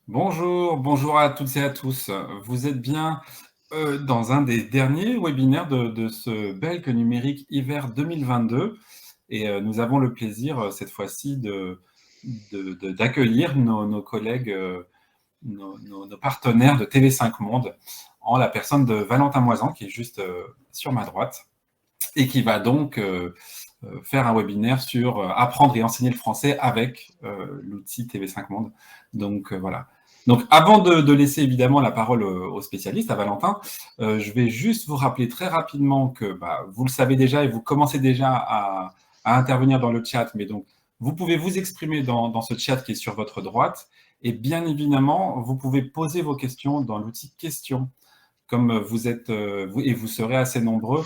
Bonjour, bonjour à toutes et à tous. Vous êtes bien dans un des derniers webinaires de ce Belk numérique hiver 2022 et nous avons le plaisir cette fois-ci d'accueillir nos collègues, nos partenaires de TV5 Monde en la personne de Valentin Moisan qui est juste sur ma droite et qui va donc faire un webinaire sur apprendre et enseigner le français avec l'outil TV5 Monde. Donc voilà. Donc avant de laisser évidemment la parole aux spécialistes, à Valentin, je vais juste vous rappeler très rapidement que vous le savez déjà et vous commencez déjà à intervenir dans le chat, mais donc vous pouvez vous exprimer dans ce chat qui est sur votre droite et bien évidemment, vous pouvez poser vos questions dans l'outil questions. Comme vous êtes, vous serez assez nombreux,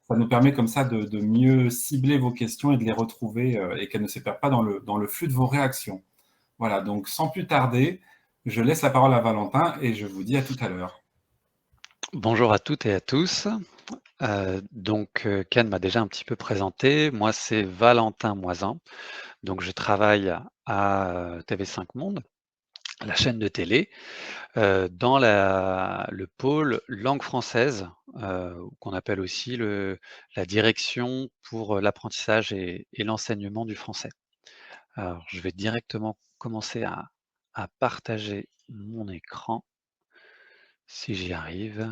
ça nous permet comme ça de mieux cibler vos questions et de les retrouver et qu'elles ne se perdent pas dans le flux de vos réactions. Voilà, donc sans plus tarder, je laisse la parole à Valentin et je vous dis à tout à l'heure. Bonjour à toutes et à tous. Ken m'a déjà un petit peu présenté. Moi, c'est Valentin Moisan. Donc, je travaille à TV5 Monde, la chaîne de télé, dans le pôle langue française, qu'on appelle aussi la direction pour l'apprentissage et l'enseignement du français. Alors, je vais directement commencer à partager mon écran, si j'y arrive.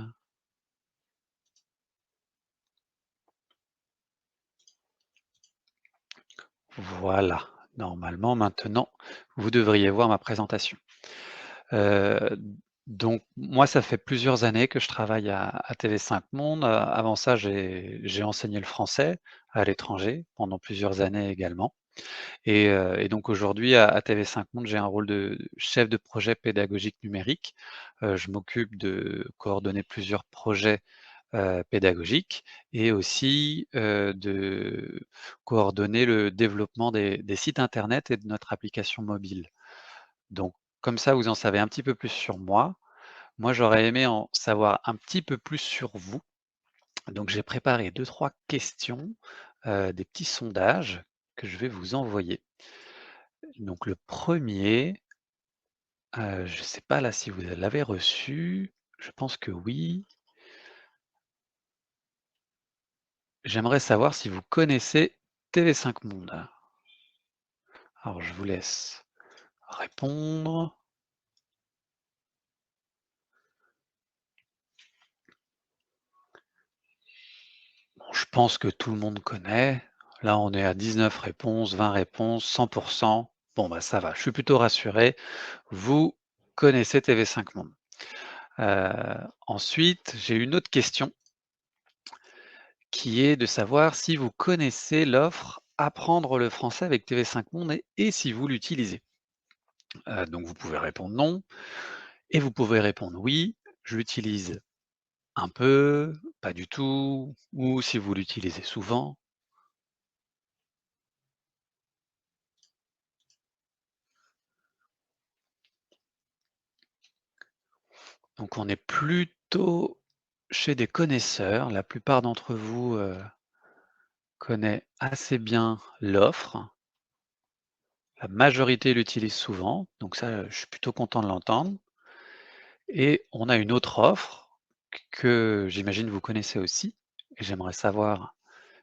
Voilà, normalement maintenant, vous devriez voir ma présentation. Heu, donc moi, ça fait plusieurs années que je travaille à TV5 Monde. Avant ça, j'ai enseigné le français à l'étranger pendant plusieurs années également et donc aujourd'hui à TV5 Monde, j'ai un rôle de chef de projet pédagogique numérique. Je m'occupe de coordonner plusieurs projets pédagogique et aussi, de coordonner le développement des sites internet et de notre application mobile. Donc comme ça, vous en savez un petit peu plus sur moi. Moi, j'aurais aimé en savoir un petit peu plus sur vous. Donc j'ai préparé deux-trois questions, des petits sondages que je vais vous envoyer. Donc le premier, je ne sais pas là si vous l'avez reçu, je pense que oui. J'aimerais savoir si vous connaissez TV5 Monde. Alors je vous laisse répondre. Bon, je pense que tout le monde connaît. Là, on est à 19 réponses, 20 réponses, 100%. Bon, bah ça va, je suis plutôt rassuré. Vous connaissez TV5 Monde. Ensuite, j'ai une autre question qui est de savoir si vous connaissez l'offre Apprendre le français avec TV5 Monde et si vous l'utilisez. Donc vous pouvez répondre non et vous pouvez répondre oui, je l'utilise un peu, pas du tout, ou si vous l'utilisez souvent. Donc on est plutôt chez des connaisseurs. La plupart d'entre vous connaît assez bien l'offre. La majorité l'utilise souvent, donc ça, je suis plutôt content de l'entendre. Et on a une autre offre que j'imagine vous connaissez aussi, et j'aimerais savoir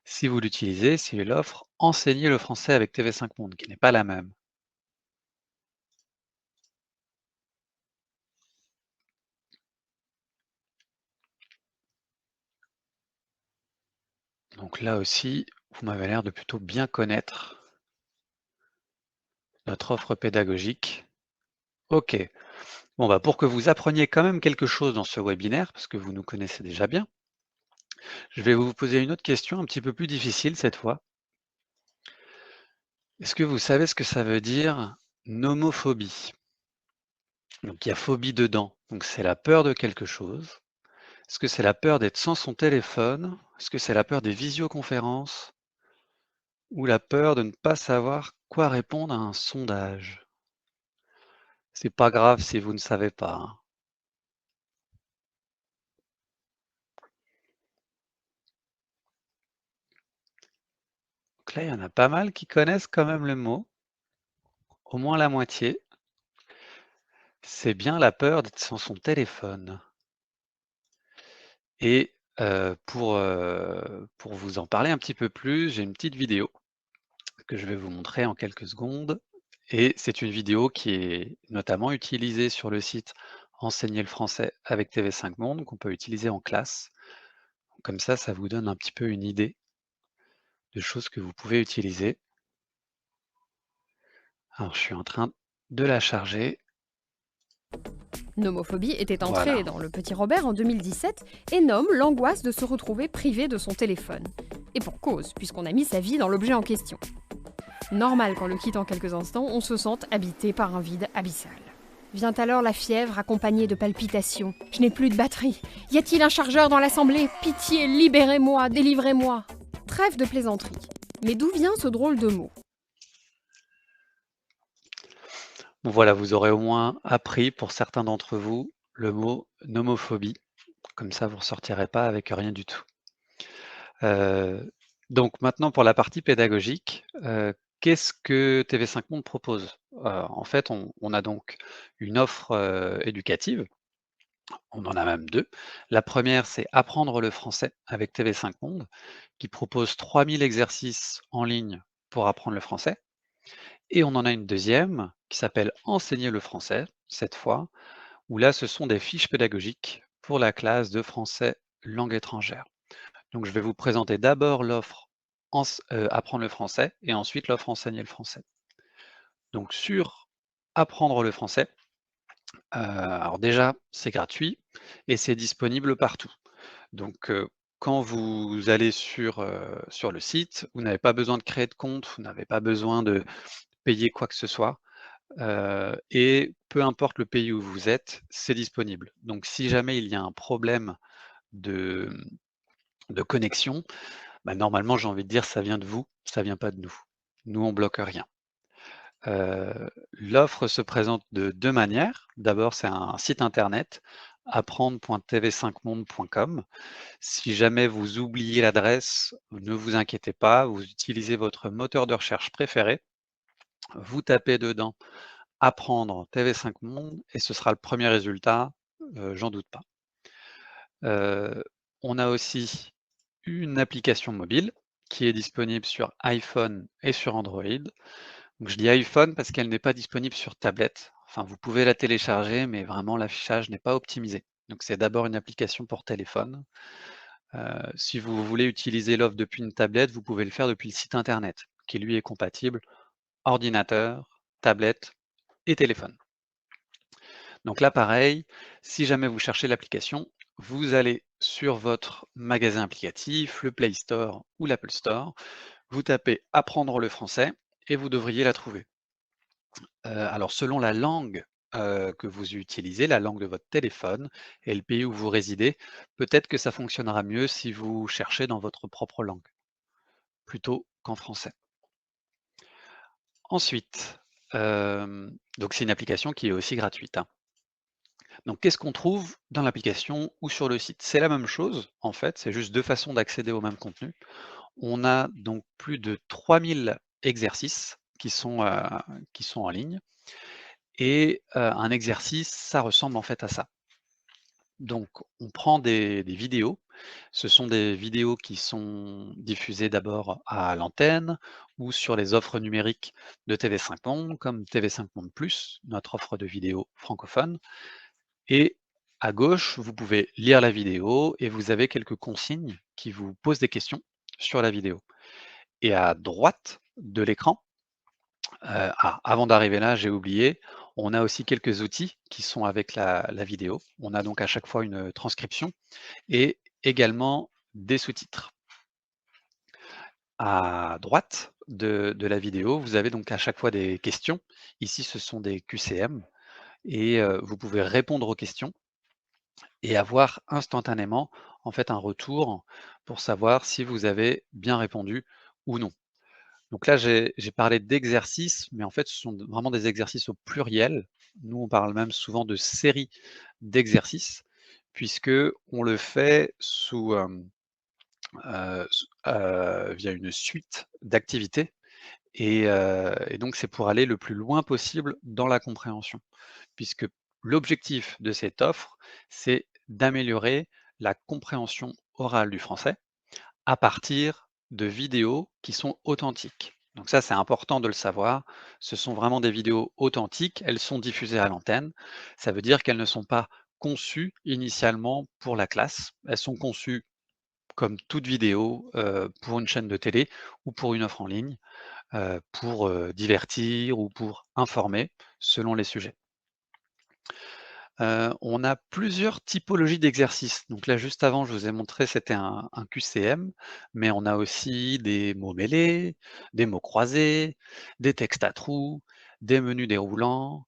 si vous l'utilisez, c'est l'offre Enseigner le français avec TV5 Monde, qui n'est pas la même. Donc là aussi, vous m'avez l'air de plutôt bien connaître notre offre pédagogique. OK. Bon, bah, pour que vous appreniez quand même quelque chose dans ce webinaire, parce que vous nous connaissez déjà bien, je vais vous poser une autre question un petit peu plus difficile cette fois. Est-ce que vous savez ce que ça veut dire nomophobie? Donc il y a phobie dedans, donc c'est la peur de quelque chose. Est-ce que c'est la peur d'être sans son téléphone? Est-ce que c'est la peur des visioconférences? Ou la peur de ne pas savoir quoi répondre à un sondage? C'est pas grave si vous ne savez pas, hein. Donc là, il y en a pas mal qui connaissent quand même le mot, au moins la moitié. C'est bien la peur d'être sans son téléphone. Et pour vous en parler un petit peu plus, j'ai une petite vidéo que je vais vous montrer en quelques secondes et c'est une vidéo qui est notamment utilisée sur le site Enseigner le français avec TV5 Monde, qu'on peut utiliser en classe. Comme ça vous donne un petit peu une idée de choses que vous pouvez utiliser. Alors je suis en train de la charger. Nomophobie était entrée Voilà. dans le petit Robert en 2017 et nomme l'angoisse de se retrouver privé de son téléphone. Et pour cause, puisqu'on a mis sa vie dans l'objet en question. Normal qu'en le quittant quelques instants, on se sente habité par un vide abyssal. Vient alors la fièvre accompagnée de palpitations. Je n'ai plus de batterie. Y a-t-il un chargeur dans l'assemblée? Pitié, libérez-moi, délivrez-moi. Trêve de plaisanterie. Mais d'où vient ce drôle de mot? Bon, voilà, vous aurez au moins appris pour certains d'entre vous le mot nomophobie. Comme ça, vous ne ressortirez pas avec rien du tout. Donc maintenant pour la partie pédagogique, qu'est-ce que TV5 Monde propose? En fait, on a donc une offre, éducative, on en a même 2. La première, c'est Apprendre le français avec TV5 Monde, qui propose 3000 exercices en ligne pour apprendre le français et on en a une deuxième qui s'appelle Enseigner le français, cette fois, où là, ce sont des fiches pédagogiques pour la classe de français langue étrangère. Donc je vais vous présenter d'abord l'offre apprendre le français et ensuite l'offre enseigner le français. Donc sur apprendre le français, alors déjà c'est gratuit et c'est disponible partout. Donc quand vous allez sur le site, vous n'avez pas besoin de créer de compte, vous n'avez pas besoin de payer quoi que ce soit, et peu importe le pays où vous êtes, c'est disponible. Donc si jamais il y a un problème de de connexion, bah, normalement, j'ai envie de dire, ça vient de vous, ça vient pas de nous. Nous, on bloque rien. L'offre se présente de 2 manières. D'abord, c'est un site internet, apprendre.tv5monde.com. Si jamais vous oubliez l'adresse, ne vous inquiétez pas, vous utilisez votre moteur de recherche préféré, vous tapez dedans «apprendre TV5 Monde» et ce sera le premier résultat, j'en doute pas. On a aussi une application mobile qui est disponible sur iPhone et sur Android. Donc je dis iPhone parce qu'elle n'est pas disponible sur tablette. Enfin, vous pouvez la télécharger, mais vraiment l'affichage n'est pas optimisé. Donc c'est d'abord une application pour téléphone. Si vous voulez utiliser l'offre depuis une tablette, vous pouvez le faire depuis le site internet, qui lui est compatible ordinateur, tablette et téléphone. Donc là, pareil, si jamais vous cherchez l'application, vous allez sur votre magasin applicatif, le Play Store ou l'Apple Store, vous tapez «Apprendre le français» et vous devriez la trouver. Alors selon la langue, que vous utilisez, la langue de votre téléphone et le pays où vous résidez, peut-être que ça fonctionnera mieux si vous cherchez dans votre propre langue, plutôt qu'en français. Ensuite, donc c'est une application qui est aussi gratuite, hein. Donc qu'est-ce qu'on trouve dans l'application ou sur le site? C'est la même chose, en fait, c'est juste 2 façons d'accéder au même contenu. On a donc plus de 3000 exercices qui sont en ligne et un exercice, ça ressemble en fait à ça. Donc on prend des vidéos, ce sont des vidéos qui sont diffusées d'abord à l'antenne ou sur les offres numériques de TV5 Monde, comme TV5 Monde+, notre offre de vidéos francophone. Et à gauche, vous pouvez lire la vidéo et vous avez quelques consignes qui vous posent des questions sur la vidéo. Et à droite de l'écran, avant d'arriver là, j'ai oublié, on a aussi quelques outils qui sont avec la vidéo. On a donc à chaque fois une transcription et également des sous-titres. À droite de la vidéo, vous avez donc à chaque fois des questions. Ici, ce sont des QCM et vous pouvez répondre aux questions et avoir instantanément, en fait, un retour pour savoir si vous avez bien répondu ou non. Donc là, j'ai parlé d'exercices, mais en fait, ce sont vraiment des exercices au pluriel. Nous, on parle même souvent de séries d'exercices, puisque on le fait via une suite d'activités et donc c'est pour aller le plus loin possible dans la compréhension. Puisque l'objectif de cette offre, c'est d'améliorer la compréhension orale du français à partir de vidéos qui sont authentiques. Donc ça, c'est important de le savoir. Ce sont vraiment des vidéos authentiques. Elles sont diffusées à l'antenne. Ça veut dire qu'elles ne sont pas conçues initialement pour la classe. Elles sont conçues comme toute vidéo pour une chaîne de télé ou pour une offre en ligne, pour divertir ou pour informer selon les sujets. On a plusieurs typologies d'exercices. Donc là, juste avant, je vous ai montré, c'était un QCM, mais on a aussi des mots mêlés, des mots croisés, des textes à trous, des menus déroulants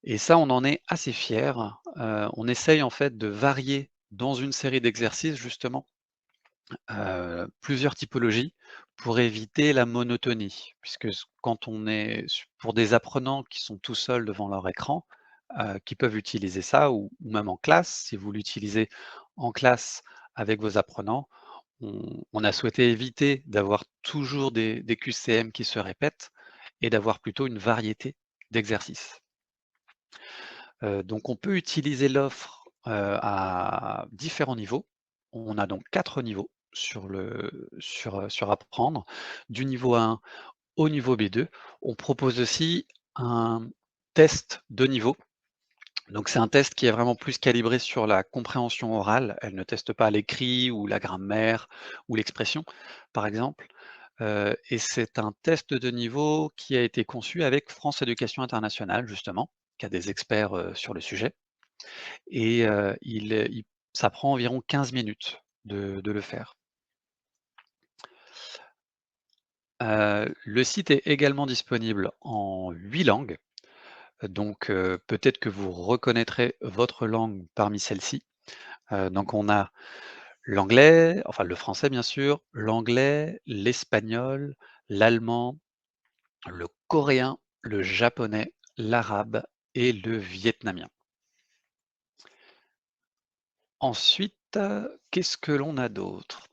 et ça, on en est assez fiers. On essaye en fait de varier dans une série d'exercices justement, plusieurs typologies pour éviter la monotonie. Puisque quand on est pour des apprenants qui sont tout seuls devant leur écran, qui peuvent utiliser ça ou même en classe, si vous l'utilisez en classe avec vos apprenants, on a souhaité éviter d'avoir toujours des QCM qui se répètent et d'avoir plutôt une variété d'exercices. Donc on peut utiliser l'offre, à différents niveaux. On a donc 4 niveaux sur apprendre, du niveau 1 au niveau B2. On propose aussi un test de niveau. Donc c'est un test qui est vraiment plus calibré sur la compréhension orale. Elle ne teste pas l'écrit ou la grammaire ou l'expression, par exemple. Et c'est un test de niveau qui a été conçu avec France Éducation Internationale justement, qui a des experts, sur le sujet et ça prend environ 15 minutes de le faire. Le site est également disponible en 8 langues, donc peut-être que vous reconnaîtrez votre langue parmi celles-ci. Donc on a l'anglais, enfin le français bien sûr, l'anglais, l'espagnol, l'allemand, le coréen, le japonais, l'arabe et le vietnamien. Ensuite, qu'est-ce que l'on a d'autre?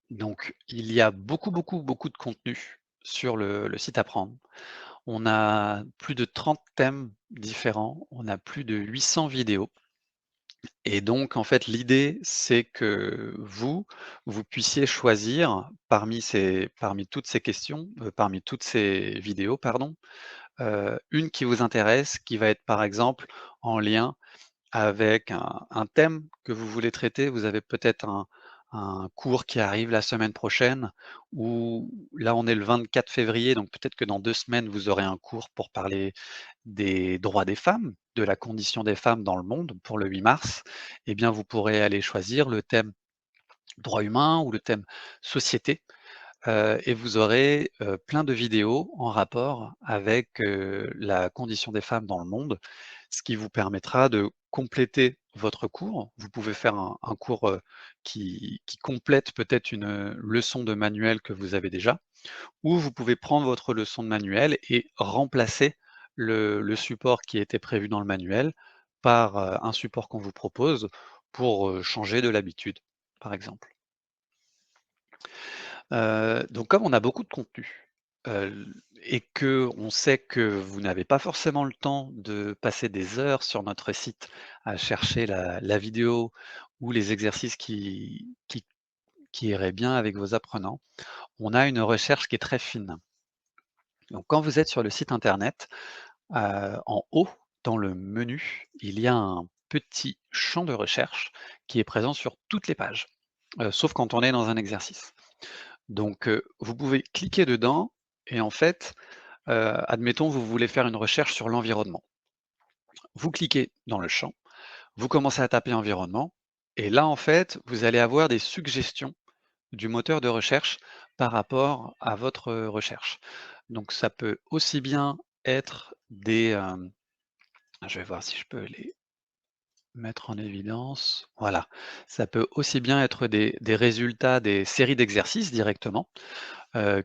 Donc il y a beaucoup, beaucoup, beaucoup de contenu sur le site Apprendre. On a plus de 30 thèmes différents, on a plus de 800 vidéos et donc en fait l'idée c'est que vous puissiez choisir parmi toutes ces questions, parmi toutes ces vidéos pardon, une qui vous intéresse, qui va être par exemple en lien avec un thème que vous voulez traiter. Vous avez peut-être un cours qui arrive la semaine prochaine ou là, on est le 24 février, donc peut-être que dans 2 semaines, vous aurez un cours pour parler des droits des femmes, de la condition des femmes dans le monde pour le 8 mars. Eh bien, vous pourrez aller choisir le thème droits humains ou le thème société, et vous aurez, plein de vidéos en rapport avec, la condition des femmes dans le monde, ce qui vous permettra de compléter votre cours. Vous pouvez faire un cours, qui complète peut-être une, leçon de manuel que vous avez déjà, ou vous pouvez prendre votre leçon de manuel et remplacer le support qui était prévu dans le manuel par, un support qu'on vous propose pour, changer de l'habitude, par exemple. Donc comme on a beaucoup de contenu, et qu'on sait que vous n'avez pas forcément le temps de passer des heures sur notre site à chercher la vidéo ou les exercices qui iraient bien avec vos apprenants, on a une recherche qui est très fine. Donc quand vous êtes sur le site internet, en haut, dans le menu, il y a un petit champ de recherche qui est présent sur toutes les pages, sauf quand on est dans un exercice. Donc, vous pouvez cliquer dedans et en fait, admettons, vous voulez faire une recherche sur l'environnement. Vous cliquez dans le champ, vous commencez à taper environnement et là, en fait, vous allez avoir des suggestions du moteur de recherche par rapport à votre, recherche. Donc ça peut aussi bien être je vais voir si je peux les mettre en évidence. Voilà, ça peut aussi bien être des résultats des séries d'exercices directement,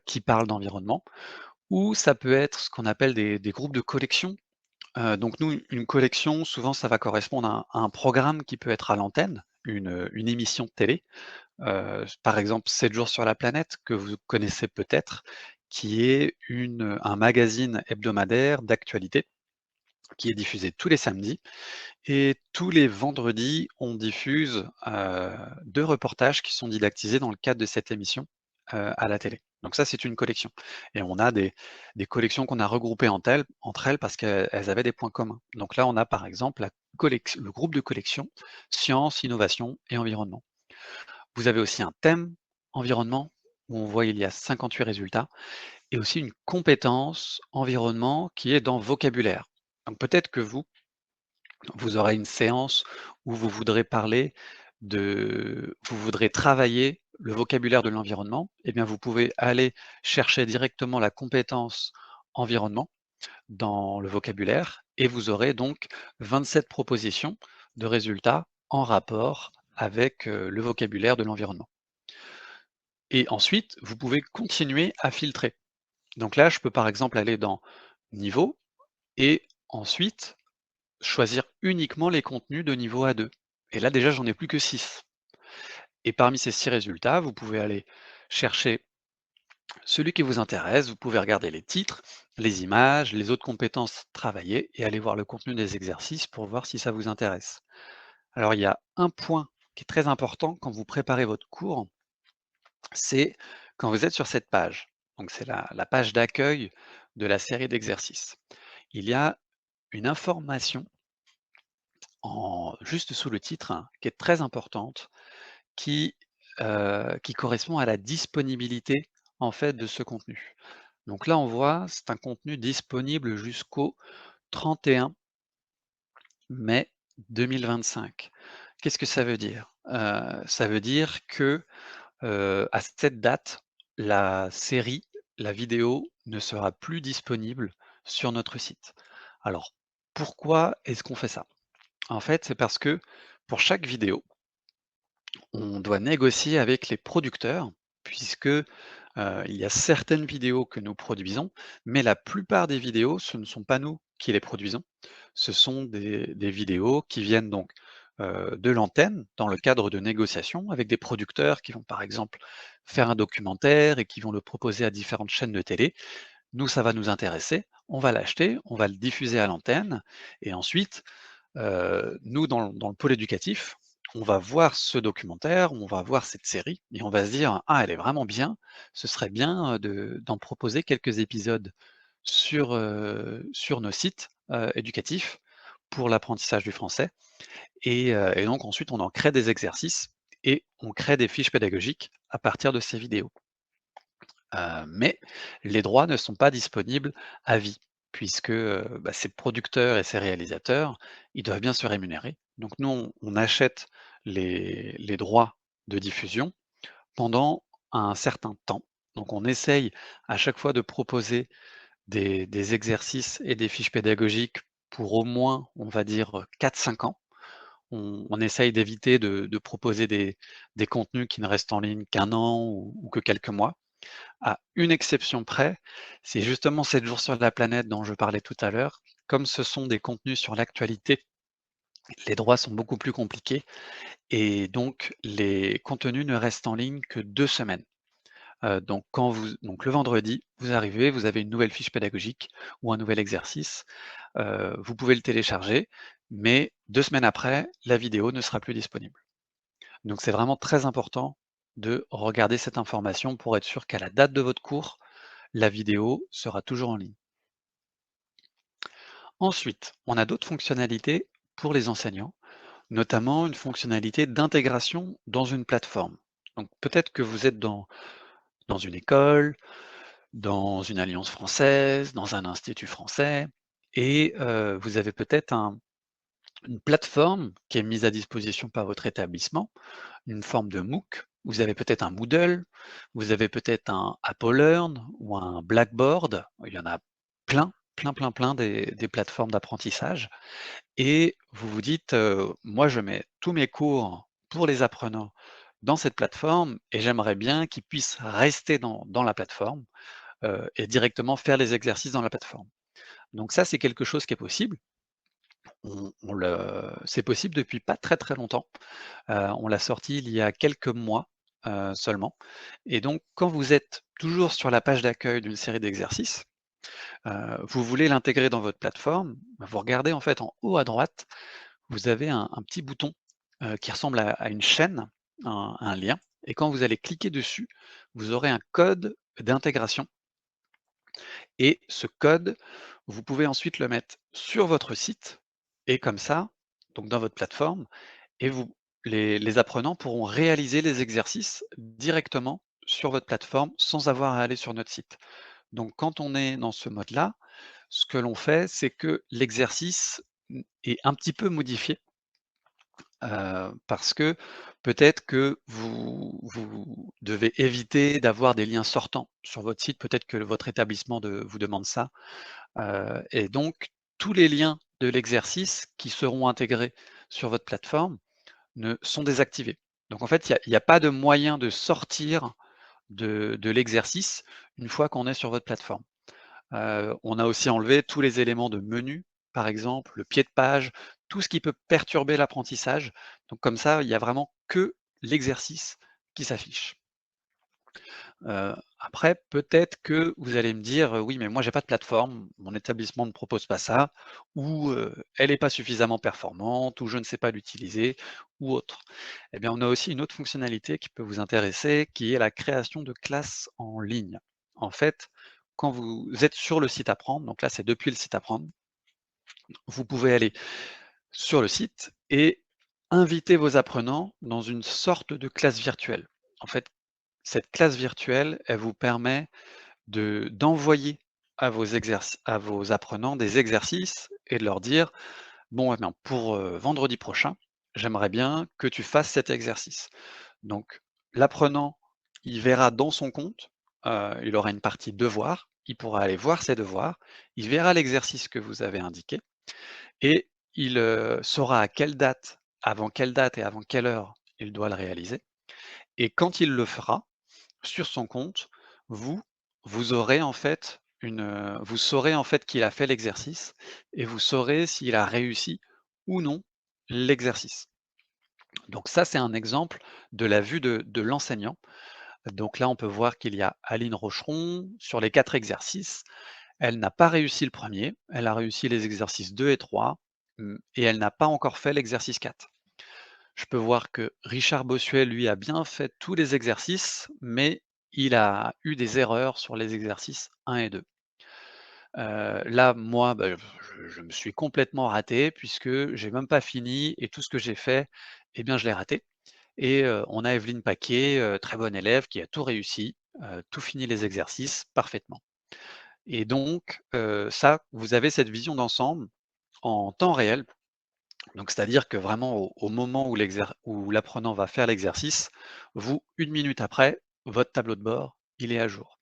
qui parlent d'environnement. Ou ça peut être ce qu'on appelle des groupes de collection. Donc nous, une collection, souvent, ça va correspondre à un programme qui peut être à l'antenne, une émission de télé. Par exemple, 7 jours sur la planète, que vous connaissez peut-être, qui est un magazine hebdomadaire d'actualité qui est diffusé tous les samedis. Et tous les vendredis, on diffuse 2 reportages qui sont didactisés dans le cadre de cette émission à la télé. Donc ça, c'est une collection. Et on a des collections qu'on a regroupées entre elles parce qu'elles avaient des points communs. Donc là, on a par exemple le groupe de collection sciences, innovation et environnement. Vous avez aussi un thème environnement où on voit il y a 58 résultats et aussi une compétence environnement qui est dans vocabulaire. Donc peut-être que vous aurez une séance où vous voudrez travailler le vocabulaire de l'environnement, eh bien vous pouvez aller chercher directement la compétence environnement dans le vocabulaire et vous aurez donc 27 propositions de résultats en rapport avec le vocabulaire de l'environnement. Et ensuite, vous pouvez continuer à filtrer. Donc là, je peux par exemple aller dans niveau et ensuite choisir uniquement les contenus de niveau A2. Et là, déjà, j'en ai plus que 6. Et parmi ces 6 résultats, vous pouvez aller chercher celui qui vous intéresse, vous pouvez regarder les titres, les images, les autres compétences travaillées et aller voir le contenu des exercices pour voir si ça vous intéresse. Alors, il y a un point qui est très important quand vous préparez votre cours, c'est quand vous êtes sur cette page. Donc, c'est la page d'accueil de la série d'exercices. Il y a une information juste sous le titre, hein, qui est très importante, qui correspond à la disponibilité, en fait, de ce contenu. Donc là, on voit, c'est un contenu disponible jusqu'au 31 mai 2025. Qu'est-ce que ça veut dire? Ça veut dire que, à cette date, la série, la vidéo ne sera plus disponible sur notre site. Alors, pourquoi est-ce qu'on fait ça? En fait, c'est parce que pour chaque vidéo, on doit négocier avec les producteurs puisque, il y a certaines vidéos que nous produisons, mais la plupart des vidéos, ce ne sont pas nous qui les produisons. Ce sont des vidéos qui viennent donc, de l'antenne dans le cadre de négociations avec des producteurs qui vont, par exemple, faire un documentaire et qui vont le proposer à différentes chaînes de télé. Nous, ça va nous intéresser, on va l'acheter, on va le diffuser à l'antenne et ensuite, nous, dans le pôle éducatif, on va voir ce documentaire, on va voir cette série et on va se dire: «Ah, elle est vraiment bien, ce serait bien, d'en proposer quelques épisodes sur nos sites, éducatifs pour l'apprentissage du français» et donc ensuite on en crée des exercices et on crée des fiches pédagogiques à partir de ces vidéos. Mais les droits ne sont pas disponibles à vie puisque, ces producteurs et ces réalisateurs, ils doivent bien se rémunérer. Donc nous, on achète les droits de diffusion pendant un certain temps. Donc on essaye à chaque fois de proposer des exercices et des fiches pédagogiques pour au moins, on va dire, 4-5 ans. On essaye d'éviter de proposer des contenus qui ne restent en ligne qu'1 an ou que quelques mois. À une exception près, c'est justement 7 jours sur la planète dont je parlais tout à l'heure. Comme ce sont des contenus sur l'actualité, les droits sont beaucoup plus compliqués et donc les contenus ne restent en ligne que 2 semaines. Donc le vendredi, vous arrivez, vous avez une nouvelle fiche pédagogique ou un nouvel exercice, vous pouvez le télécharger, mais 2 semaines après, la vidéo ne sera plus disponible. Donc c'est vraiment très important de regarder cette information pour être sûr qu'à la date de votre cours, la vidéo sera toujours en ligne. Ensuite, on a d'autres fonctionnalités pour les enseignants, notamment une fonctionnalité d'intégration dans une plateforme. Donc peut-être que vous êtes dans une école, dans une alliance française, dans un institut français, et vous avez peut-être une plateforme qui est mise à disposition par votre établissement, une forme de MOOC. Vous avez peut-être un Moodle, vous avez peut-être un AppleLearn ou un Blackboard. Il y en a plein des plateformes d'apprentissage et vous vous dites, «Moi, je mets tous mes cours pour les apprenants dans cette plateforme et j'aimerais bien qu'ils puissent rester dans la plateforme, et directement faire les exercices dans la plateforme». Donc ça, c'est quelque chose qui est possible. C'est possible depuis pas très longtemps. On l'a sorti il y a quelques mois, seulement et donc quand vous êtes toujours sur la page d'accueil d'une série d'exercices, Vous voulez l'intégrer dans votre plateforme, vous regardez en fait en haut à droite, vous avez un petit bouton qui ressemble à une chaîne, un lien, et quand vous allez cliquer dessus, vous aurez un code d'intégration et ce code, vous pouvez ensuite le mettre sur votre site et comme ça, donc dans votre plateforme, et les apprenants pourront réaliser les exercices directement sur votre plateforme sans avoir à aller sur notre site. Donc quand on est dans ce mode-là, ce que l'on fait, c'est que l'exercice est un petit peu modifié, parce que peut-être que vous devez éviter d'avoir des liens sortants sur votre site, peut-être que votre établissement vous demande ça, et donc tous les liens de l'exercice qui seront intégrés sur votre plateforme ne sont désactivés. Donc en fait, il y a pas de moyen de sortir de l'exercice une fois qu'on est sur votre plateforme. On a aussi enlevé tous les éléments de menu, par exemple, le pied de page, tout ce qui peut perturber l'apprentissage. Donc comme ça, il y a vraiment que l'exercice qui s'affiche. Après, peut-être que vous allez me dire: «Oui, mais moi j'ai pas de plateforme, mon établissement ne propose pas ça» ou «Elle est pas suffisamment performante» ou «Je ne sais pas l'utiliser» ou autre. Eh bien, on a aussi une autre fonctionnalité qui peut vous intéresser, qui est la création de classes en ligne. En fait, quand vous êtes sur le site Apprendre, donc là, c'est depuis le site Apprendre, vous pouvez aller sur le site et inviter vos apprenants dans une sorte de classe virtuelle. En fait, cette classe virtuelle, elle vous permet d'envoyer à vos apprenants des exercices et de leur dire: «Bon, eh bien, pour, vendredi prochain, j'aimerais bien que tu fasses cet exercice». Donc l'apprenant, il verra dans son compte, il aura une partie devoirs, il pourra aller voir ses devoirs, il verra l'exercice que vous avez indiqué et il, saura à quelle date, avant quelle date et avant quelle heure il doit le réaliser et quand il le fera, sur son compte, vous, vous aurez en fait vous saurez en fait qu'il a fait l'exercice et vous saurez s'il a réussi ou non l'exercice. Donc ça, c'est un exemple de la vue de l'enseignant. Donc là, on peut voir qu'il y a Aline Rocheron, sur les 4 exercices, elle n'a pas réussi le premier, elle a réussi les exercices 2 et 3, et elle n'a pas encore fait l'exercice 4. Je peux voir que Richard Bossuet, lui, a bien fait tous les exercices, mais il a eu des erreurs sur les exercices 1 et 2. Là, moi, bah, je me suis complètement raté puisque j'ai même pas fini et tout ce que j'ai fait, eh bien, je l'ai raté et on a Evelyne Paquet, très bonne élève qui a tout réussi, tout fini les exercices parfaitement et donc ça, vous avez cette vision d'ensemble en temps réel. Donc c'est-à-dire que vraiment au moment où l'apprenant va faire l'exercice, vous, 1 minute après, votre tableau de bord, il est à jour.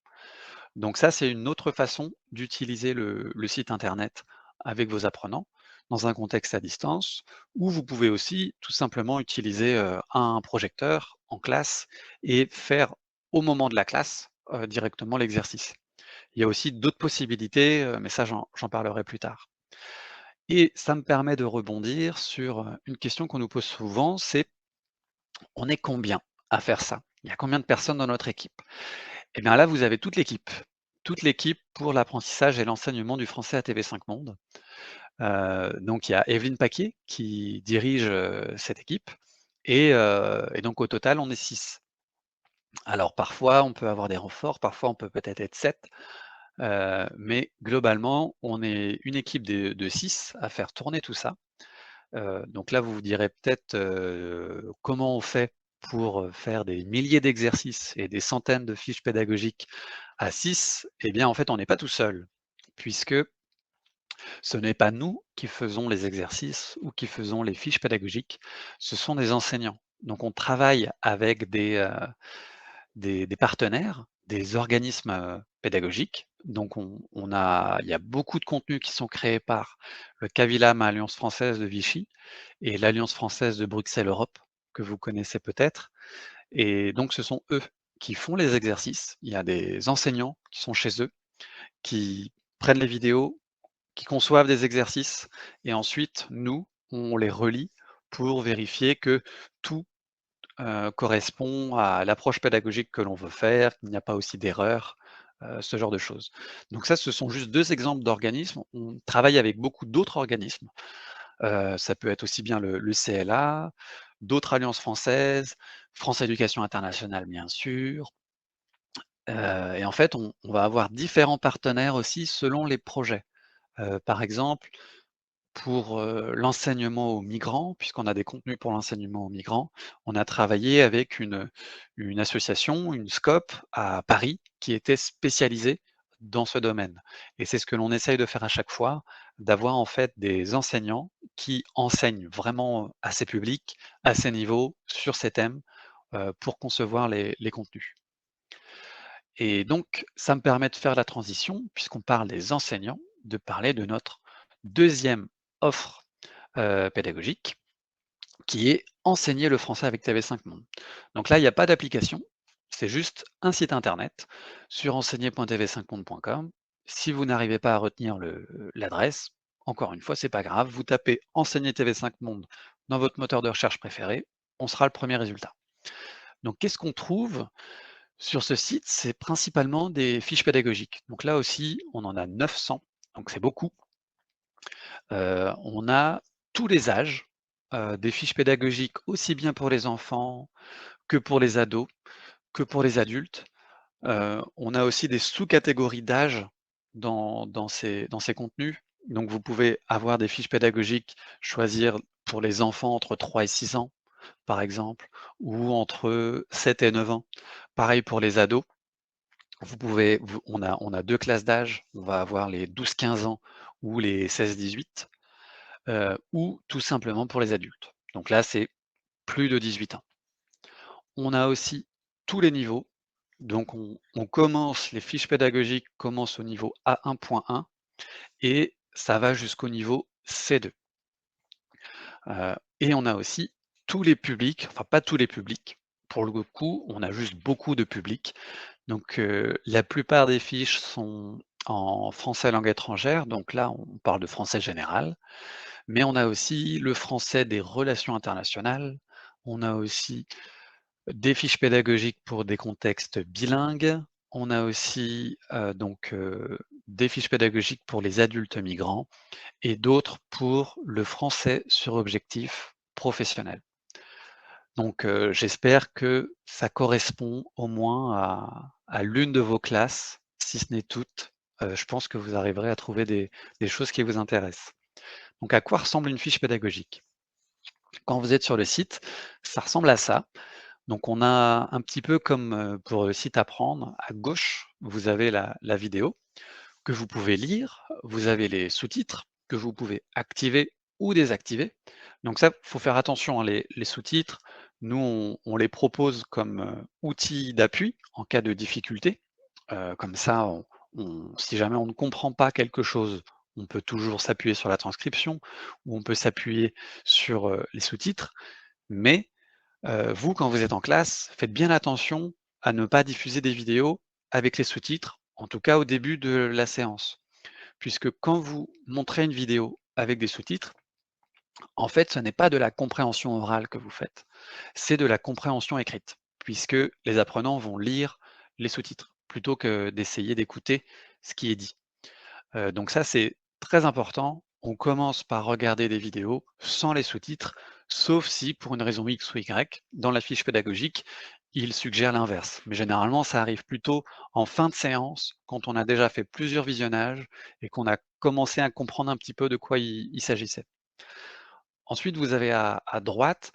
Donc ça, c'est une autre façon d'utiliser le site internet avec vos apprenants, dans un contexte à distance, ou vous pouvez aussi tout simplement utiliser, un projecteur en classe et faire au moment de la classe, directement l'exercice. Il y a aussi d'autres possibilités, mais ça j'en parlerai plus tard. Et ça me permet de rebondir sur, une question qu'on nous pose souvent, c'est: «On est combien à faire ça? Il y a combien de personnes dans notre équipe?» Et bien là, vous avez toute l'équipe pour l'apprentissage et l'enseignement du français à TV5 Monde. Donc il y a Evelyne Paquet qui dirige, cette équipe et donc au total, on est 6. Alors parfois, on peut avoir des renforts, parfois on peut peut-être être 7, mais globalement, on est une équipe de 6 à faire tourner tout ça. Donc là, vous vous direz peut-être, comment on fait pour, faire des milliers d'exercices et des centaines de fiches pédagogiques à 6? Eh bien, en fait, on n'est pas tout seul, puisque ce n'est pas nous qui faisons les exercices ou qui faisons les fiches pédagogiques, ce sont des enseignants. Donc on travaille avec des partenaires, des organismes, pédagogiques. Donc il y a beaucoup de contenus qui sont créés par le CAVILAM, Alliance française de Vichy et l'Alliance française de Bruxelles Europe, que vous connaissez peut-être et donc ce sont eux qui font les exercices. Il y a des enseignants qui sont chez eux, qui prennent les vidéos, qui conçoivent des exercices et ensuite nous, on les relit pour vérifier que tout correspond à l'approche pédagogique que l'on veut faire, qu'il n'y a pas aussi d'erreurs, ce genre de choses. Donc ça, ce sont juste 2 exemples d'organismes. On travaille avec beaucoup d'autres organismes. Ça peut être aussi bien le CLA, d'autres alliances françaises, France Éducation Internationale, bien sûr. Et en fait, on va avoir différents partenaires aussi selon les projets. Par exemple, pour, l'enseignement aux migrants, puisqu'on a des contenus pour l'enseignement aux migrants, on a travaillé avec une association, une SCOP à Paris, qui était spécialisée dans ce domaine. Et c'est ce que l'on essaye de faire à chaque fois, d'avoir en fait des enseignants qui enseignent vraiment à ces publics, à ces niveaux, sur ces thèmes, pour concevoir les contenus. Et donc ça me permet de faire la transition, puisqu'on parle des enseignants, de parler de notre deuxième offre pédagogique, qui est enseigner le français avec TV5 Monde. Donc là, il n'y a pas d'application, c'est juste un site internet sur enseigner.tv5monde.com. Si vous n'arrivez pas à retenir l'adresse, encore une fois, c'est pas grave, vous tapez enseigner TV5 Monde dans votre moteur de recherche préféré, on sera le premier résultat. Donc qu'est-ce qu'on trouve sur ce site? C'est principalement des fiches pédagogiques. Donc là aussi, on en a 900, donc c'est beaucoup. On a tous les âges, des fiches pédagogiques aussi bien pour les enfants que pour les ados, que pour les adultes. On a aussi des sous-catégories d'âge dans ces contenus. Donc vous pouvez avoir des fiches pédagogiques, choisir pour les enfants entre 3 et 6 ans, par exemple, ou entre 7 et 9 ans. Pareil pour les ados. On a 2 classes d'âge, on va avoir les 12-15 ans ou les 16-18. Ou tout simplement pour les adultes. Donc là, c'est plus de 18 ans. On a aussi tous les niveaux. Donc on commence, les fiches pédagogiques commencent au niveau A1.1 et ça va jusqu'au niveau C2. Et on a aussi tous les publics, enfin pas tous les publics. Pour le coup, on a juste beaucoup de publics. Donc la plupart des fiches sont en français langue étrangère. Donc là, on parle de français général. Mais on a aussi le français des relations internationales, on a aussi des fiches pédagogiques pour des contextes bilingues, on a aussi, des fiches pédagogiques pour les adultes migrants et d'autres pour le français sur objectif professionnel. Donc j'espère que ça correspond au moins à l'une de vos classes, si ce n'est toutes. Je pense que vous arriverez à trouver des choses qui vous intéressent. Donc à quoi ressemble une fiche pédagogique? Quand vous êtes sur le site, ça ressemble à ça. Donc on a un petit peu comme, pour le site Apprendre, à gauche, vous avez la vidéo que vous pouvez lire, vous avez les sous-titres que vous pouvez activer ou désactiver. Donc ça, faut faire attention, hein, les sous-titres, nous on les propose comme, outil d'appui en cas de difficulté. Comme ça, si jamais on ne comprend pas quelque chose, on peut toujours s'appuyer sur la transcription ou on peut s'appuyer sur, les sous-titres. Mais, vous, quand vous êtes en classe, faites bien attention à ne pas diffuser des vidéos avec les sous-titres, en tout cas au début de la séance. Puisque quand vous montrez une vidéo avec des sous-titres, en fait, ce n'est pas de la compréhension orale que vous faites, c'est de la compréhension écrite, puisque les apprenants vont lire les sous-titres, plutôt que d'essayer d'écouter ce qui est dit. Donc ça, c'est très important. On commence par regarder des vidéos sans les sous-titres, sauf si, pour une raison X ou Y, dans la fiche pédagogique, il suggère l'inverse. Mais généralement, ça arrive plutôt en fin de séance, quand on a déjà fait plusieurs visionnages et qu'on a commencé à comprendre un petit peu de quoi il s'agissait. Ensuite, vous avez à droite,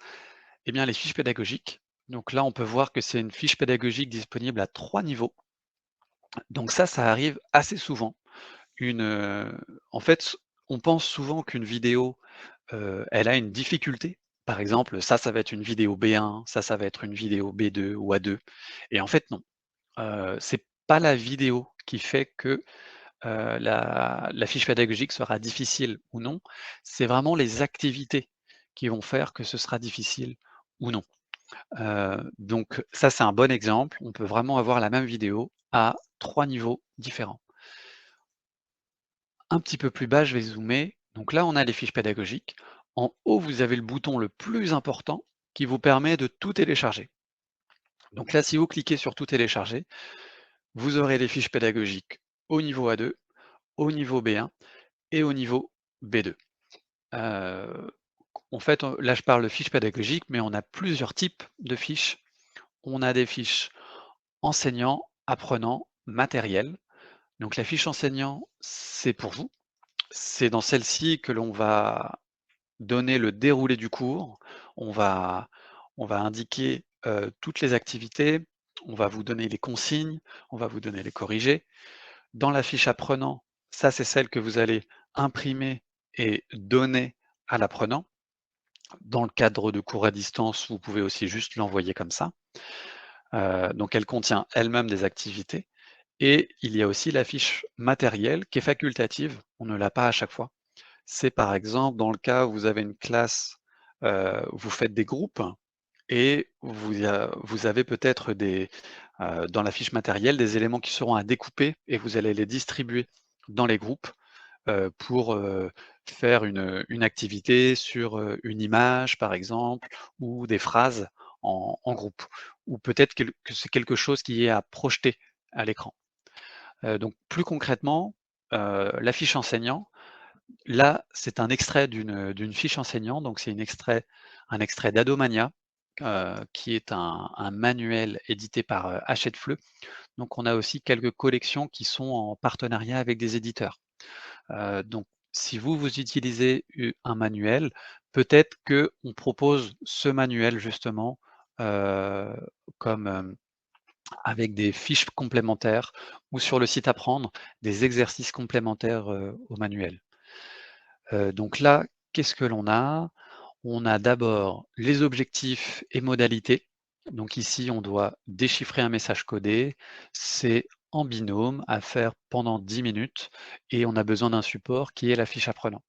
eh bien, les fiches pédagogiques. Donc là, on peut voir que c'est une fiche pédagogique disponible à 3 niveaux. Donc ça arrive assez souvent. En fait, on pense souvent qu'une vidéo, elle a une difficulté. Par exemple, ça va être une vidéo B1, ça va être une vidéo B2 ou A2 et en fait non. C'est pas la vidéo qui fait que, la fiche pédagogique sera difficile ou non, c'est vraiment les activités qui vont faire que ce sera difficile ou non. Donc ça, c'est un bon exemple. On peut vraiment avoir la même vidéo à 3 niveaux différents. Un petit peu plus bas, je vais zoomer. Donc là, on a les fiches pédagogiques. En haut, vous avez le bouton le plus important qui vous permet de tout télécharger. Donc là, si vous cliquez sur tout télécharger, vous aurez les fiches pédagogiques au niveau A2, au niveau B1 et au niveau B2. En fait, là, je parle de fiches pédagogiques, mais on a plusieurs types de fiches. On a des fiches enseignants, apprenants, matériels. Donc la fiche enseignant, c'est pour vous. C'est dans celle-ci que l'on va donner le déroulé du cours. On va, on va indiquer toutes les activités, on va vous donner les consignes, on va vous donner les corrigés. Dans la fiche apprenant, ça c'est celle que vous allez imprimer et donner à l'apprenant. Dans le cadre de cours à distance, vous pouvez aussi juste l'envoyer comme ça. Donc elle contient elle-même des activités. Et il y a aussi la fiche matérielle qui est facultative, on ne l'a pas à chaque fois. C'est par exemple dans le cas où vous avez une classe, vous faites des groupes et vous avez peut-être dans la fiche matérielle des éléments qui seront à découper et vous allez les distribuer dans les groupes pour faire une activité sur une image par exemple ou des phrases en groupe. Ou peut-être que c'est quelque chose qui est à projeter à l'écran. Donc plus concrètement, la fiche enseignant, là, c'est un extrait d'une fiche enseignant, donc c'est un extrait d'Adomania, qui est un manuel édité par, Hachette-Fleu. Donc on a aussi quelques collections qui sont en partenariat avec des éditeurs. Donc si vous utilisez un manuel, peut-être qu'on propose ce manuel justement, heu, comme, avec des fiches complémentaires ou sur le site Apprendre, des exercices complémentaires, au manuel. Donc là, qu'est-ce que l'on a? On a d'abord les objectifs et modalités. Donc ici, on doit déchiffrer un message codé. C'est en binôme à faire pendant 10 minutes et on a besoin d'un support qui est la fiche apprenant.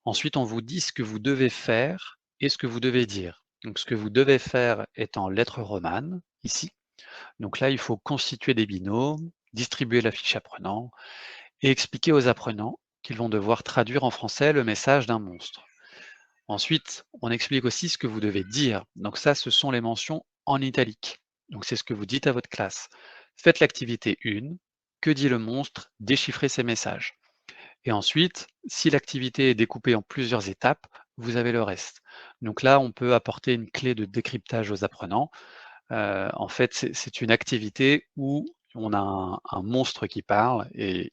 Ensuite, on vous dit ce que vous devez faire et ce que vous devez dire. Donc ce que vous devez faire est en lettres romanes, ici. Donc là, il faut constituer des binômes, distribuer la fiche apprenant et expliquer aux apprenants qu'ils vont devoir traduire en français le message d'un monstre. Ensuite, on explique aussi ce que vous devez dire. Donc ça, ce sont les mentions en italique. Donc c'est ce que vous dites à votre classe. Faites l'activité 1. Que dit le monstre? Déchiffrez ces messages. Et ensuite, si l'activité est découpée en plusieurs étapes, vous avez le reste. Donc là, on peut apporter une clé de décryptage aux apprenants. En fait, c'est une activité où on a un monstre qui parle et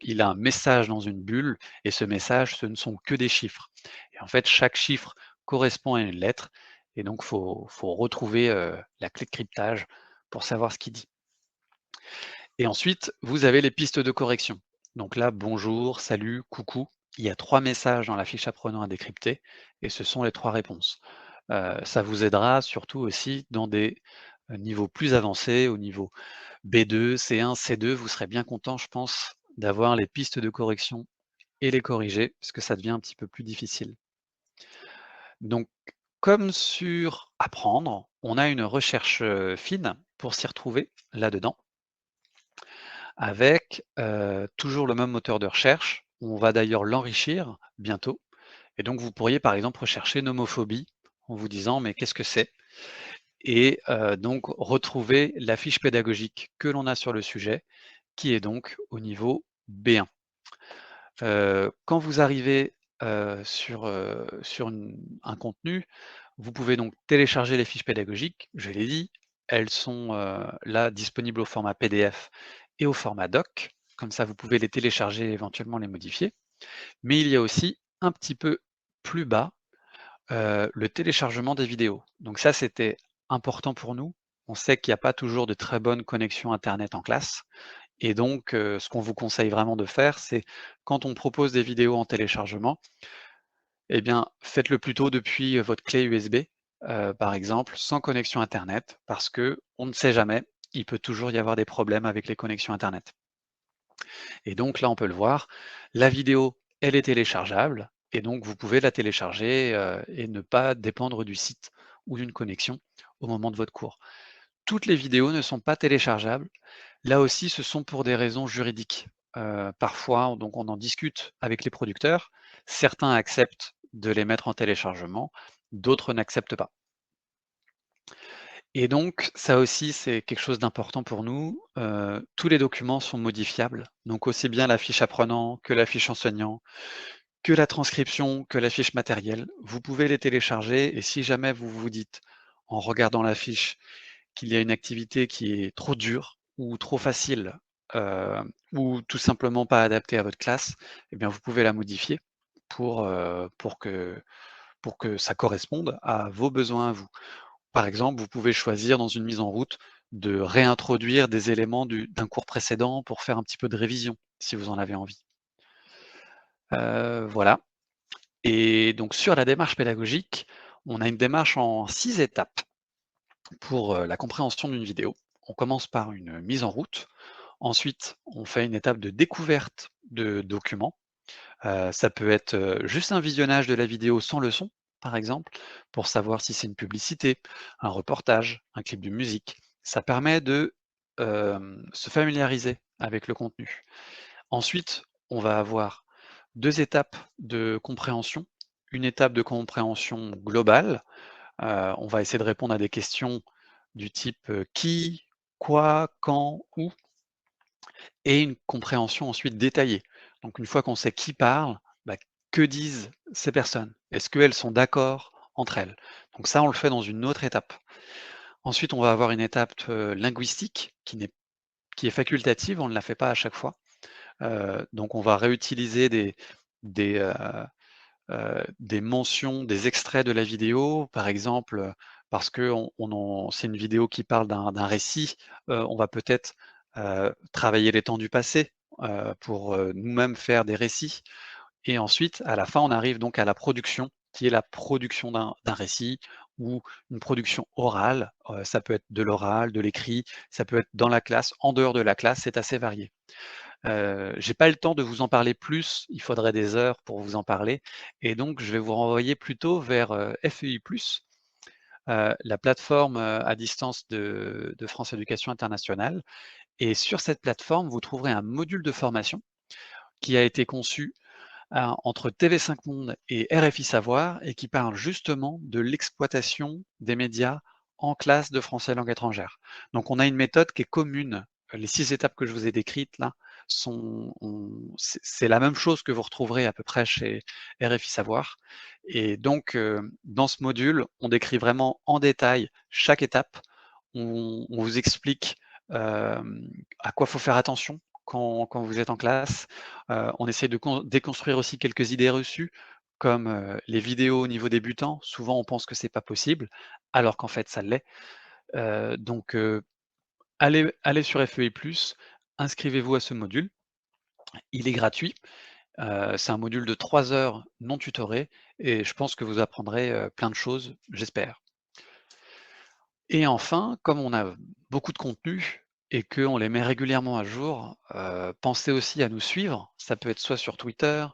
il a un message dans une bulle et ce message, ce ne sont que des chiffres. Et en fait, chaque chiffre correspond à une lettre et donc faut retrouver, la clé de cryptage pour savoir ce qu'il dit. Et ensuite, vous avez les pistes de correction. Donc là, bonjour, salut, coucou. Il y a 3 messages dans la fiche apprenant à décrypter et ce sont les 3 réponses. Ça vous aidera surtout aussi dans des, niveaux plus avancés, au niveau B2, C1, C2, vous serez bien content, je pense, d'avoir les pistes de correction et les corriger, parce que ça devient un petit peu plus difficile. Donc, comme sur apprendre, on a une recherche, fine pour s'y retrouver là-dedans, avec, toujours le même moteur de recherche. On va d'ailleurs l'enrichir bientôt et donc vous pourriez par exemple rechercher nomophobie en vous disant: «Mais qu'est-ce que c'est?» et donc retrouver la fiche pédagogique que l'on a sur le sujet, qui est donc au niveau B1. Quand vous arrivez, sur un contenu, vous pouvez donc télécharger les fiches pédagogiques, je l'ai dit, elles sont, là disponibles au format PDF et au format doc. Comme ça, vous pouvez les télécharger et éventuellement les modifier. Mais il y a aussi un petit peu plus bas, le téléchargement des vidéos. Donc ça, c'était important pour nous. On sait qu'il n'y a pas toujours de très bonnes connexions internet en classe et donc ce qu'on vous conseille vraiment de faire, c'est quand on propose des vidéos en téléchargement, eh bien, faites-le plutôt depuis, votre clé USB, par exemple, sans connexion internet parce qu'on ne sait jamais, il peut toujours y avoir des problèmes avec les connexions internet. Et donc là, on peut le voir, la vidéo, elle est téléchargeable et donc vous pouvez la télécharger, et ne pas dépendre du site ou d'une connexion au moment de votre cours. Toutes les vidéos ne sont pas téléchargeables. Là aussi, ce sont pour des raisons juridiques. Parfois, donc on en discute avec les producteurs. Certains acceptent de les mettre en téléchargement, d'autres n'acceptent pas. Et donc, ça aussi, c'est quelque chose d'important pour nous. Tous les documents sont modifiables, donc aussi bien la fiche apprenant que la fiche enseignant, que la transcription, que la fiche matérielle. Vous pouvez les télécharger et si jamais vous vous dites, en regardant la fiche, qu'il y a une activité qui est trop dure ou trop facile, heu, ou tout simplement pas adaptée à votre classe, eh bien, vous pouvez la modifier pour, pour que ça corresponde à vos besoins à vous. Par exemple, vous pouvez choisir dans une mise en route de réintroduire des éléments d'un cours précédent pour faire un petit peu de révision, si vous en avez envie. Voilà. Et donc sur la démarche pédagogique, on a une démarche en 6 étapes pour, la compréhension d'une vidéo. On commence par une mise en route. Ensuite, on fait une étape de découverte de documents. Ça peut être, juste un visionnage de la vidéo sans le son, par exemple, pour savoir si c'est une publicité, un reportage, un clip de musique. Ça permet de, se familiariser avec le contenu. Ensuite, on va avoir 2 étapes de compréhension. Une étape de compréhension globale, on va essayer de répondre à des questions du type, qui, quoi, quand, où et une compréhension ensuite détaillée. Donc une fois qu'on sait qui parle, bah, que disent ces personnes? Est-ce qu'elles sont d'accord entre elles? Donc ça, on le fait dans une autre étape. Ensuite, on va avoir une étape, linguistique qui est facultative, on ne la fait pas à chaque fois. Donc on va réutiliser des, heu des mentions, des extraits de la vidéo, par exemple, parce que c'est une vidéo qui parle d'un récit, on va peut-être, travailler les temps du passé, pour, nous-mêmes faire des récits et ensuite, à la fin, on arrive donc à la production, qui est la production d'un récit ou une production orale, ça peut être de l'oral, de l'écrit, ça peut être dans la classe, en dehors de la classe, c'est assez varié. J'ai pas le temps de vous en parler plus, il faudrait des heures pour vous en parler et donc je vais vous renvoyer plutôt vers, FEI+, la plateforme, à distance de France Éducation Internationale et sur cette plateforme, vous trouverez un module de formation qui a été conçu, entre TV5 Monde et RFI Savoir et qui parle justement de l'exploitation des médias en classe de français langue étrangère. Donc on a une méthode qui est commune. Les 6 étapes que je vous ai décrites là c'est la même chose que vous retrouverez à peu près chez RFI Savoir et donc dans ce module, on décrit vraiment en détail chaque étape. On vous explique, à quoi faut faire attention quand vous êtes en classe. On essaie de déconstruire aussi quelques idées reçues, comme, les vidéos au niveau débutant. Souvent, on pense que c'est pas possible, alors qu'en fait, ça l'est. Donc, allez sur FEI+, inscrivez-vous à ce module. Il est gratuit. C'est un module de 3 heures non tutoré et je pense que vous apprendrez, plein de choses, j'espère. Et enfin, comme on a beaucoup de contenus et qu'on les met régulièrement à jour, pensez aussi à nous suivre. Ça peut être soit sur Twitter,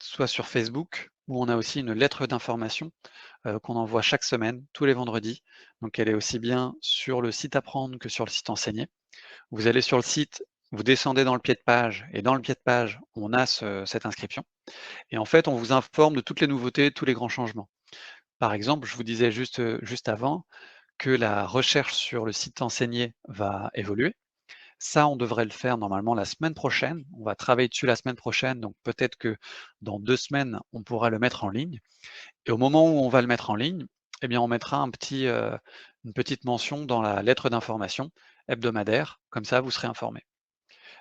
soit sur Facebook, où on a aussi une lettre d'information, qu'on envoie chaque semaine, tous les vendredis. Donc elle est aussi bien sur le site Apprendre que sur le site Enseigner. Vous allez sur le site, vous descendez dans le pied de page et dans le pied de page, on a cette inscription et en fait, on vous informe de toutes les nouveautés, tous les grands changements. Par exemple, je vous disais juste avant, que la recherche sur le site enseigné va évoluer. Ça, on devrait le faire normalement la semaine prochaine. On va travailler dessus la semaine prochaine, donc peut-être que dans 2 semaines, on pourra le mettre en ligne et au moment où on va le mettre en ligne, eh bien, on mettra une petite mention dans la lettre d'information hebdomadaire, comme ça vous serez informé.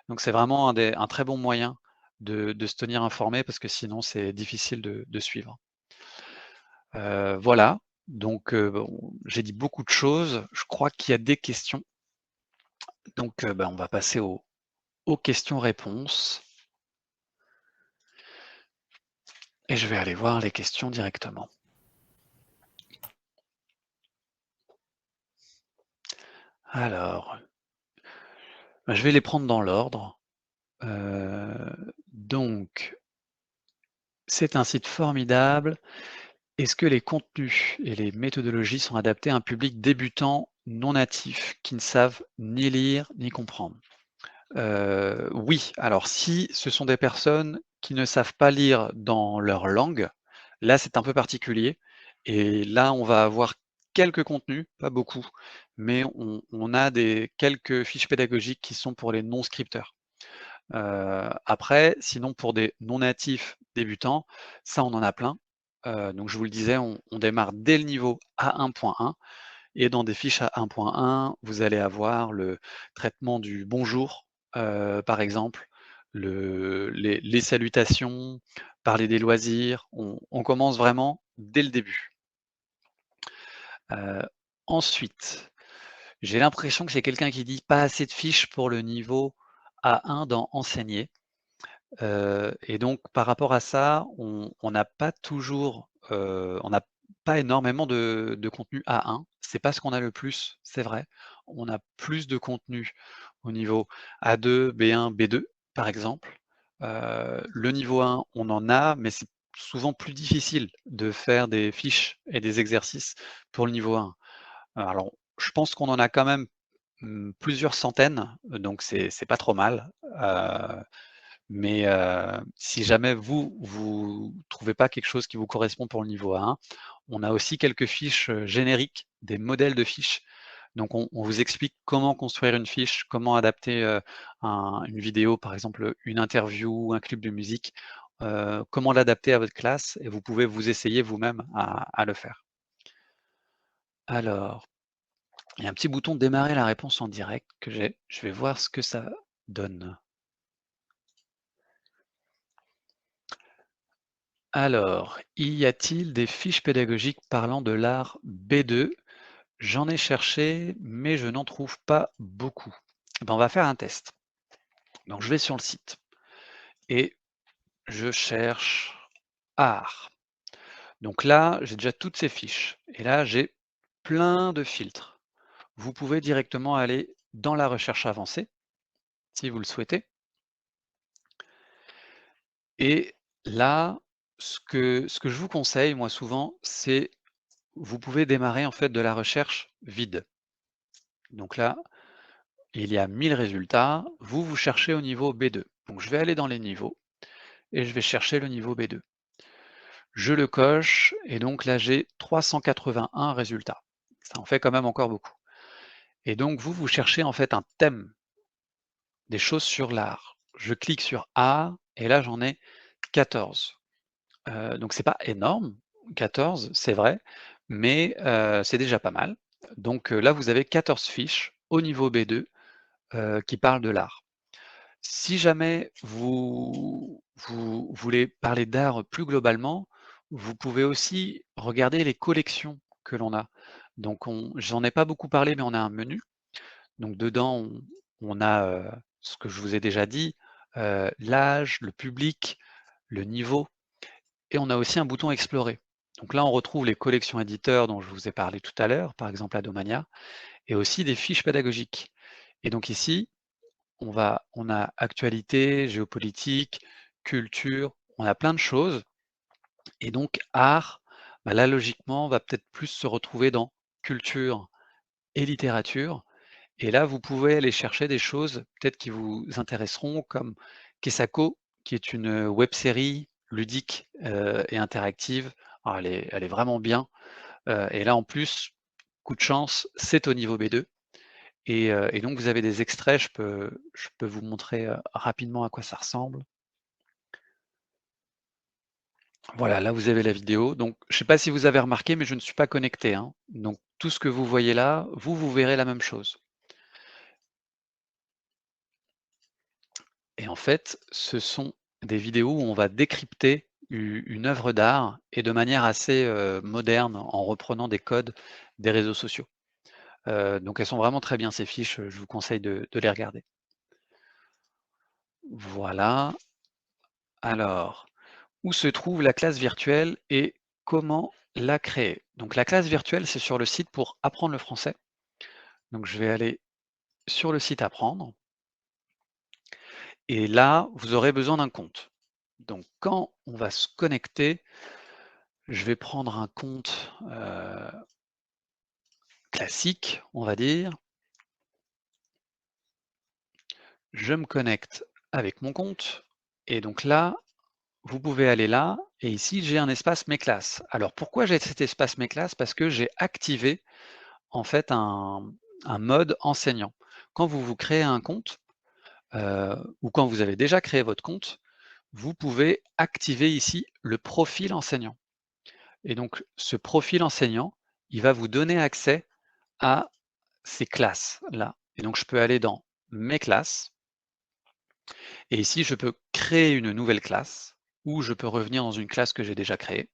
Donc c'est vraiment un très bon moyen de se tenir informé parce que sinon c'est difficile de suivre. Voilà, donc bon, j'ai dit beaucoup de choses. Je crois qu'il y a des questions. Donc bah, on va passer aux questions-réponses et je vais aller voir les questions directement. Alors, bah, je vais les prendre dans l'ordre. Donc, c'est un site formidable. Est-ce que les contenus et les méthodologies sont adaptés à un public débutant non natif qui ne savent ni lire ni comprendre? Oui, alors si ce sont des personnes qui ne savent pas lire dans leur langue, là c'est un peu particulier et là on va avoir quelques contenus, pas beaucoup, mais on a quelques fiches pédagogiques qui sont pour les non-scripteurs. Après, sinon pour des non-natifs débutants, ça on en a plein. Donc je vous le disais, on démarre dès le niveau A1.1 et dans des fiches à 1.1, vous allez avoir le traitement du bonjour, par exemple, les salutations, parler des loisirs. On commence vraiment dès le début. Heu, Ensuite, j'ai l'impression que c'est quelqu'un qui dit: «Pas assez de fiches pour le niveau A1 dans enseigner». Et donc par rapport à ça, on n'a pas toujours, on n'a pas énormément de contenu A1. C'est pas ce qu'on a le plus, c'est vrai. On a plus de contenu au niveau A2, B1, B2, par exemple. Le niveau 1, on en a, mais c'est souvent plus difficile de faire des fiches et des exercices pour le niveau 1. Alors, je pense qu'on en a quand même, plusieurs centaines, donc c'est pas trop mal. Mais si jamais vous trouvez pas quelque chose qui vous correspond pour le niveau A1, on a aussi quelques fiches, génériques, des modèles de fiches. Donc on vous explique comment construire une fiche, comment adapter, une vidéo, par exemple, une interview, un clip de musique, comment l'adapter à votre classe et vous pouvez vous essayer vous-même à le faire. Alors, il y a un petit bouton «Démarrer la réponse en direct» que j'ai. Je vais voir ce que ça donne. Alors, y a-t-il des fiches pédagogiques parlant de l'art B2? J'en ai cherché, mais je n'en trouve pas beaucoup. Eh ben, on va faire un test. Donc, je vais sur le site et je cherche art. Donc là, j'ai déjà toutes ces fiches. Et là, j'ai plein de filtres. Vous pouvez directement aller dans la recherche avancée, si vous le souhaitez. Et là, ce que je vous conseille, moi, souvent, c'est vous pouvez démarrer en fait de la recherche vide. Donc là, il y a 1000 résultats. Vous, vous cherchez au niveau B2. Donc je vais aller dans les niveaux et je vais chercher le niveau B2. Je le coche et donc là j'ai 381 résultats. Ça en fait quand même encore beaucoup. Et donc vous, vous cherchez en fait un thème, des choses sur l'art. Je clique sur A et là j'en ai 14. Donc c'est pas énorme, 14, c'est vrai, mais c'est déjà pas mal. Donc là vous avez 14 fiches au niveau B2 qui parlent de l'art. Si jamais vous voulez parler d'art plus globalement, vous pouvez aussi regarder les collections que l'on a. Donc j'en ai pas beaucoup parlé, mais on a un menu. Donc dedans, on a, ce que je vous ai déjà dit, l'âge, le public, le niveau et on a aussi un bouton explorer. Donc là, on retrouve les collections éditeurs dont je vous ai parlé tout à l'heure, par exemple Adomania, et aussi des fiches pédagogiques. Et donc ici, on a actualité, géopolitique, culture, on a plein de choses et donc art, bah, là logiquement, va peut-être plus se retrouver dans culture et littérature et là, vous pouvez aller chercher des choses peut-être qui vous intéresseront comme Kesako, qui est une, web-série ludique, et interactive. Alors elle est vraiment bien, et là en plus, coup de chance, c'est au niveau B2. Et donc vous avez des extraits, je peux vous montrer, rapidement à quoi ça ressemble. Voilà, là vous avez la vidéo. Donc je ne sais pas si vous avez remarqué, mais je ne suis pas connecté, hein. Donc tout ce que vous voyez là, vous verrez la même chose. Et en fait, ce sont des vidéos où on va décrypter une œuvre d'art et de manière assez, moderne en reprenant des codes des réseaux sociaux. Donc elles sont vraiment très bien ces fiches, je vous conseille de les regarder. Voilà. Alors, où se trouve la classe virtuelle et comment la créer? Donc la classe virtuelle, c'est sur le site pour apprendre le français. Donc je vais aller sur le site apprendre et là, vous aurez besoin d'un compte. Donc quand on va se connecter, je vais prendre un compte classique, on va dire. Je me connecte avec mon compte et donc là, vous pouvez aller là, et ici, j'ai un espace Mes classes. Alors, pourquoi j'ai cet espace Mes classes? Parce que j'ai activé, en fait, un mode enseignant. Quand vous vous créez un compte, ou quand vous avez déjà créé votre compte, vous pouvez activer ici le profil enseignant. Et donc, ce profil enseignant, il va vous donner accès à ces classes-là. Et donc, je peux aller dans Mes classes, et ici, je peux créer une nouvelle classe, ou je peux revenir dans une classe que j'ai déjà créée.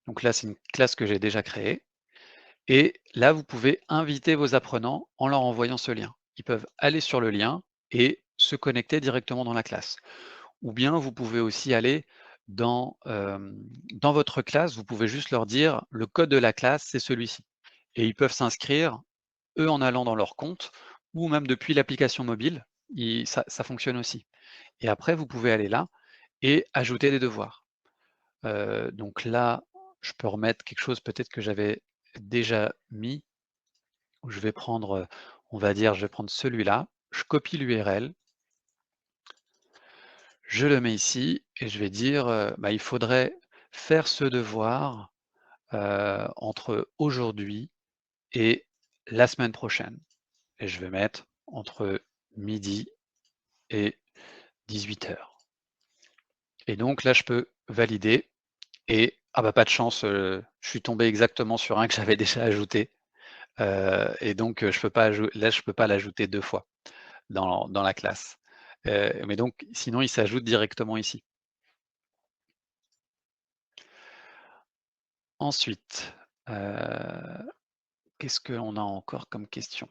Donc là, c'est une classe que j'ai déjà créée. Et là, vous pouvez inviter vos apprenants en leur envoyant ce lien. Ils peuvent aller sur le lien et se connecter directement dans la classe. Ou bien vous pouvez aussi aller dans votre classe, vous pouvez juste leur dire le code de la classe, c'est celui-ci. Et ils peuvent s'inscrire, eux, en allant dans leur compte, ou même depuis l'application mobile, ça fonctionne aussi. Et après, vous pouvez aller là et ajouter des devoirs. Donc là, je peux remettre quelque chose peut-être que j'avais déjà mis, où je vais prendre, on va dire, je vais prendre celui-là, je copie l'URL, je le mets ici et je vais dire, bah, il faudrait faire ce devoir entre aujourd'hui et la semaine prochaine. Et je vais mettre entre midi et 18h. Et donc là, je peux valider et ah bah pas de chance, je suis tombé exactement sur un que j'avais déjà ajouté. Et donc je peux pas là, je peux pas l'ajouter 2 fois dans la classe. Mais donc sinon, il s'ajoute directement ici. Ensuite, qu'est-ce qu'on a encore comme question?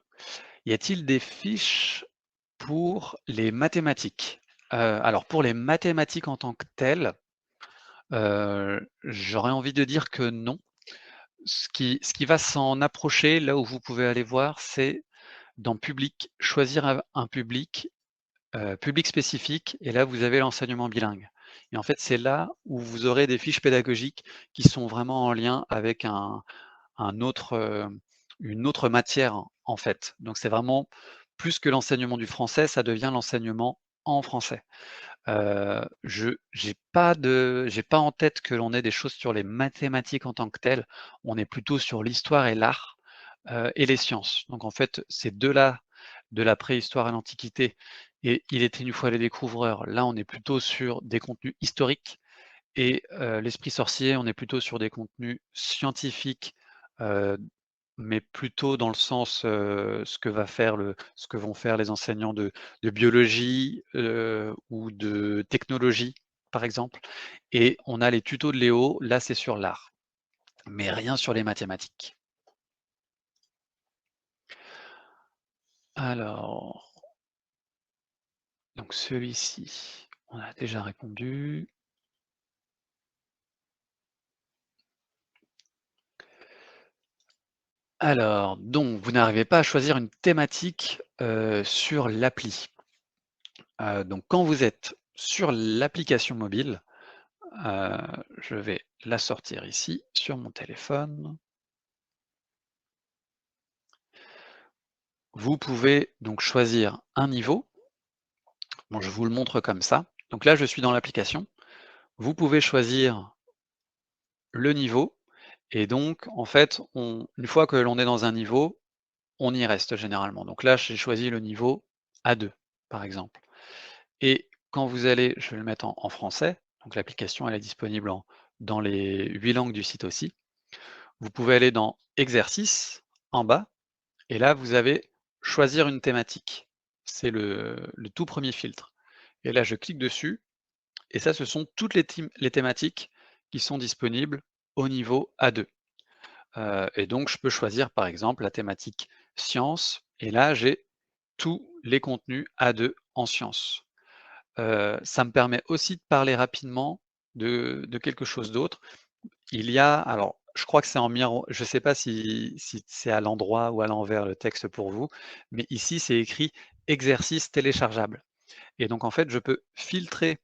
Y a-t-il des fiches pour les mathématiques? Alors pour les mathématiques en tant que telles, j'aurais envie de dire que non. Ce qui va s'en approcher, là où vous pouvez aller voir, c'est dans public, choisir un public, public spécifique, et là vous avez l'enseignement bilingue. Et en fait, c'est là où vous aurez des fiches pédagogiques qui sont vraiment en lien avec un autre, une autre matière, en fait. Donc c'est vraiment plus que l'enseignement du français, ça devient l'enseignement en français. Je j'ai pas en tête que l'on ait des choses sur les mathématiques en tant que telles. On est plutôt sur l'histoire et l'art, et les sciences. Donc en fait, ces 2-là, de la préhistoire à l'Antiquité et Il était une fois les découvreurs, là, on est plutôt sur des contenus historiques, et L'Esprit sorcier, on est plutôt sur des contenus scientifiques, heu, mais plutôt dans le sens, ce que vont faire les enseignants de biologie, ou de technologie, par exemple. Et on a les tutos de Léo, là, c'est sur l'art, mais rien sur les mathématiques. Alors, donc celui-ci, on a déjà répondu. Alors, donc vous n'arrivez pas à choisir une thématique, sur l'appli. Donc quand vous êtes sur l'application mobile, heu, je vais la sortir ici sur mon téléphone. Vous pouvez donc choisir un niveau. Bon, je vous le montre comme ça. Donc là, je suis dans l'application. Vous pouvez choisir le niveau, et donc en fait, une fois que l'on est dans un niveau, on y reste généralement. Donc là, j'ai choisi le niveau A2, par exemple. Et quand vous allez, je vais le mettre en français, donc l'application elle est disponible dans les 8 langues du site aussi. Vous pouvez aller dans Exercices, en bas, et là vous avez Choisir une thématique. C'est le tout premier filtre. Et là je clique dessus, et ça ce sont toutes les thématiques qui sont disponibles au niveau A2. Et donc je peux choisir par exemple la thématique sciences, et là j'ai tous les contenus A2 en sciences. Ça me permet aussi de parler rapidement de quelque chose d'autre. Il y a alors, je crois que c'est en miroir, je ne sais pas si c'est à l'endroit ou à l'envers le texte pour vous, mais ici c'est écrit «exercices téléchargeables», et donc en fait, je peux filtrer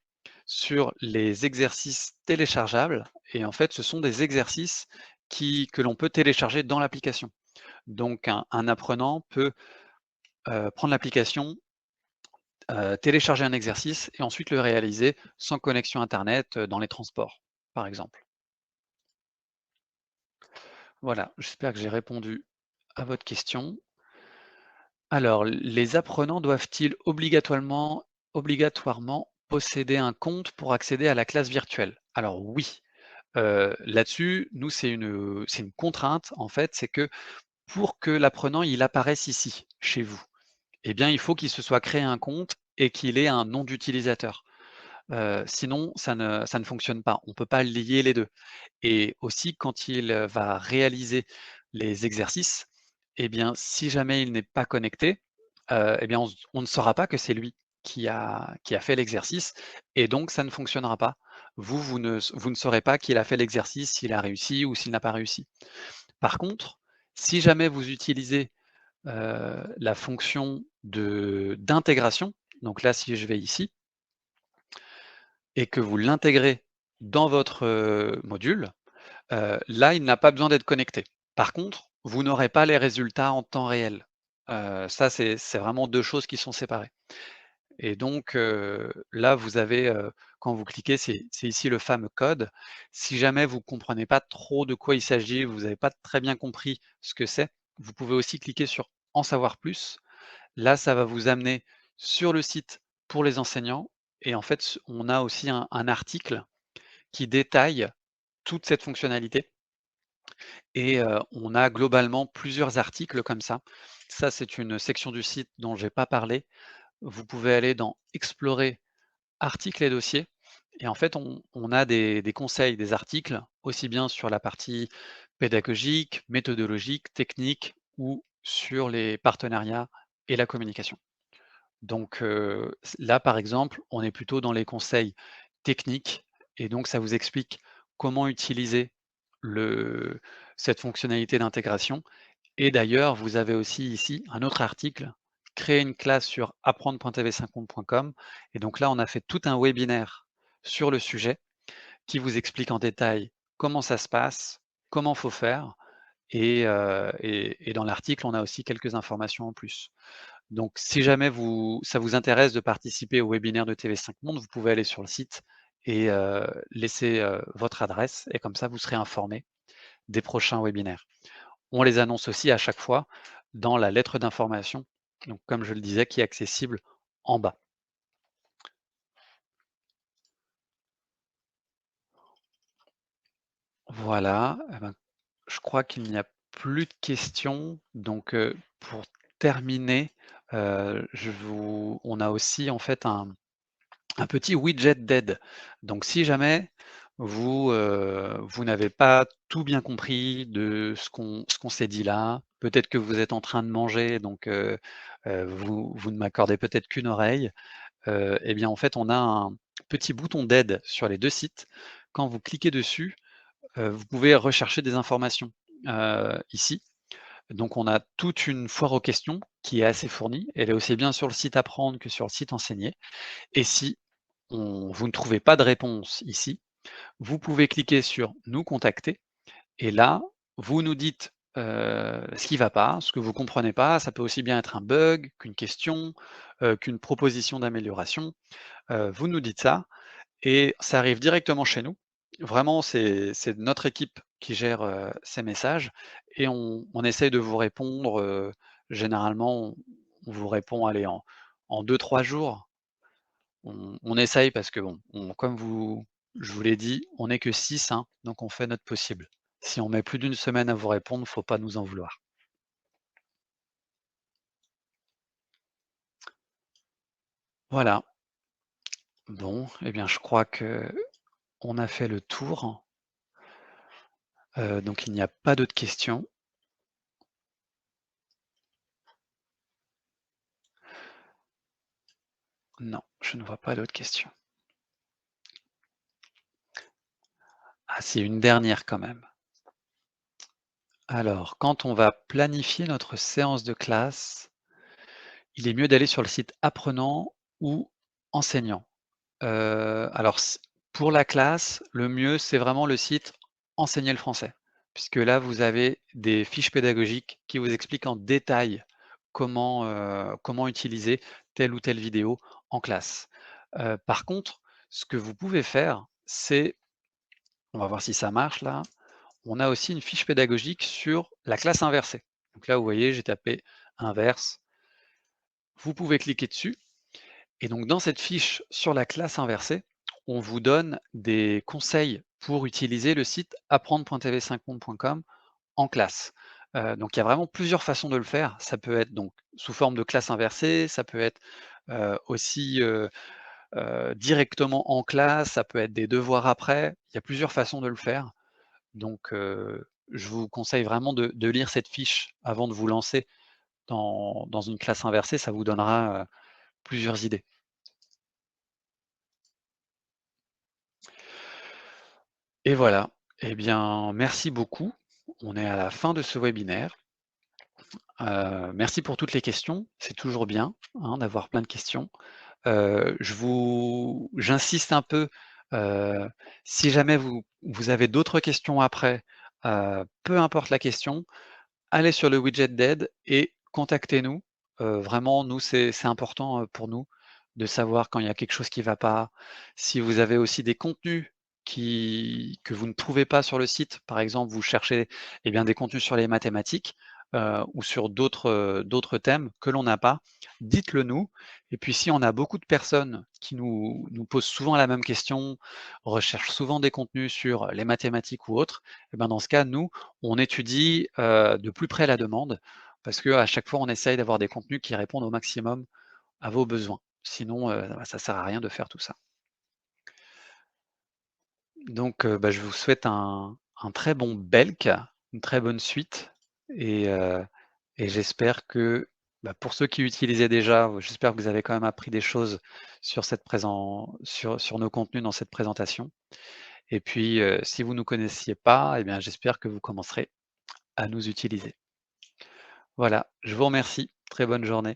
sur les exercices téléchargeables, et en fait, ce sont des exercices que l'on peut télécharger dans l'application. Donc un apprenant peut, prendre l'application, télécharger un exercice et ensuite le réaliser sans connexion internet, dans les transports, par exemple. Voilà, j'espère que j'ai répondu à votre question. Alors, les apprenants doivent-ils obligatoirement posséder un compte pour accéder à la classe virtuelle? Alors oui, là-dessus, nous, c'est une contrainte, en fait, c'est que pour que l'apprenant, il apparaisse ici, chez vous, eh bien, il faut qu'il se soit créé un compte et qu'il ait un nom d'utilisateur. Sinon, ça ne fonctionne pas. On ne peut pas lier les 2. Et aussi, quand il, va réaliser les exercices, eh bien, si jamais il n'est pas connecté, eh bien, on ne saura pas que c'est lui qui a fait l'exercice et donc ça ne fonctionnera pas. Vous ne saurez pas qu'il a fait l'exercice, s'il a réussi ou s'il n'a pas réussi. Par contre, si jamais vous utilisez, la fonction d'intégration, donc là, si je vais ici et que vous l'intégrez dans votre, module, là, il n'a pas besoin d'être connecté. Par contre, vous n'aurez pas les résultats en temps réel. Ça, c'est vraiment 2 choses qui sont séparées et donc là, vous avez, quand vous cliquez, c'est ici le fameux code. Si jamais vous ne comprenez pas trop de quoi il s'agit, vous n'avez pas très bien compris ce que c'est, vous pouvez aussi cliquer sur «En savoir plus». Là, ça va vous amener sur le site pour les enseignants et en fait, on a aussi un article qui détaille toute cette fonctionnalité et on a globalement plusieurs articles comme ça. Ça, c'est une section du site dont j'ai pas parlé. Vous pouvez aller dans «Explorer articles et dossiers» et en fait, on a des conseils, des articles, aussi bien sur la partie pédagogique, méthodologique, technique ou sur les partenariats et la communication. Donc là, par exemple, on est plutôt dans les conseils techniques et donc ça vous explique comment utiliser le cette fonctionnalité d'intégration et d'ailleurs, vous avez aussi ici un autre article, créer une classe sur apprendre.tv5monde.com et donc là, on a fait tout un webinaire sur le sujet qui vous explique en détail comment ça se passe, comment faut faire et dans l'article, on a aussi quelques informations en plus. Donc si jamais ça vous intéresse de participer au webinaire de TV5 Monde, vous pouvez aller sur le site et laisser, votre adresse et comme ça, vous serez informé des prochains webinaires. On les annonce aussi à chaque fois dans la lettre d'information, donc comme je le disais, qui est accessible en bas. Voilà, eh ben, je crois qu'il n'y a plus de questions, donc pour terminer, on a aussi en fait un petit widget d'aide. Donc si jamais vous n'avez pas tout bien compris de ce qu'on s'est dit là, peut-être que vous êtes en train de manger, donc vous ne m'accordez peut-être qu'une oreille, et bien en fait on a un petit bouton d'aide sur les 2 sites. Quand vous cliquez dessus, vous pouvez rechercher des informations, ici. Donc on a toute une foire aux questions qui est assez fournie. Elle est aussi bien sur le site Apprendre que sur le site Enseigner et si vous ne trouvez pas de réponse ici, vous pouvez cliquer sur «Nous contacter» et là, vous nous dites, ce qui ne va pas, ce que vous ne comprenez pas. Ça peut aussi bien être un bug qu'une question, qu'une proposition d'amélioration. Vous nous dites ça et ça arrive directement chez nous. Vraiment, c'est notre équipe qui gère, ces messages et on essaye de vous répondre, généralement, on vous répond, allez, en 2-3 jours. On essaye parce que bon, comme je vous l'ai dit, on n'est que 6, hein, donc on fait notre possible. Si on met plus d'une semaine à vous répondre, faut pas nous en vouloir. Voilà. Bon, eh bien, je crois que on a fait le tour. Donc il n'y a pas d'autres questions. Non, je ne vois pas d'autres questions. Ah si, une dernière quand même. Alors, quand on va planifier notre séance de classe, il est mieux d'aller sur le site apprenant ou enseignant. Alors pour la classe, le mieux, c'est vraiment le site Enseigner le français, puisque là, vous avez des fiches pédagogiques qui vous expliquent en détail comment utiliser telle ou telle vidéo en classe. Par contre, ce que vous pouvez faire, c'est on va voir si ça marche là. On a aussi une fiche pédagogique sur la classe inversée. Donc là, vous voyez, j'ai tapé inverse. Vous pouvez cliquer dessus et donc dans cette fiche sur la classe inversée, on vous donne des conseils pour utiliser le site apprendre.tv5monde.com en classe. Donc il y a vraiment plusieurs façons de le faire. Ça peut être donc sous forme de classe inversée, ça peut être, aussi, directement en classe, ça peut être des devoirs après. Il y a plusieurs façons de le faire. Donc je vous conseille vraiment de lire cette fiche avant de vous lancer dans une classe inversée, ça vous donnera, plusieurs idées. Et voilà. Eh bien, merci beaucoup. On est à la fin de ce webinaire. Merci pour toutes les questions. C'est toujours bien, hein, d'avoir plein de questions. J'insiste un peu, heu, si jamais vous avez d'autres questions après, peu importe la question, allez sur le widget d'aide et contactez-nous. Vraiment, nous, c'est important, pour nous de savoir quand il y a quelque chose qui ne va pas. Si vous avez aussi des contenus que vous ne trouvez pas sur le site, par exemple, vous cherchez, eh bien, des contenus sur les mathématiques, ou sur d'autres thèmes que l'on n'a pas, dites-le nous. Et puis si on a beaucoup de personnes qui nous posent souvent la même question, recherchent souvent des contenus sur les mathématiques ou autres, et ben, dans ce cas, nous, on étudie, de plus près la demande parce qu'à chaque fois, on essaye d'avoir des contenus qui répondent au maximum à vos besoins. Sinon, bah, ça sert à rien de faire tout ça. Donc, bah, je vous souhaite un très bon Belk, une très bonne suite et heu et j'espère que, bah, pour ceux qui utilisaient déjà, j'espère que vous avez quand même appris des choses sur nos contenus dans cette présentation et puis, si vous ne nous connaissiez pas, eh bien, j'espère que vous commencerez à nous utiliser. Voilà, je vous remercie. Très bonne journée.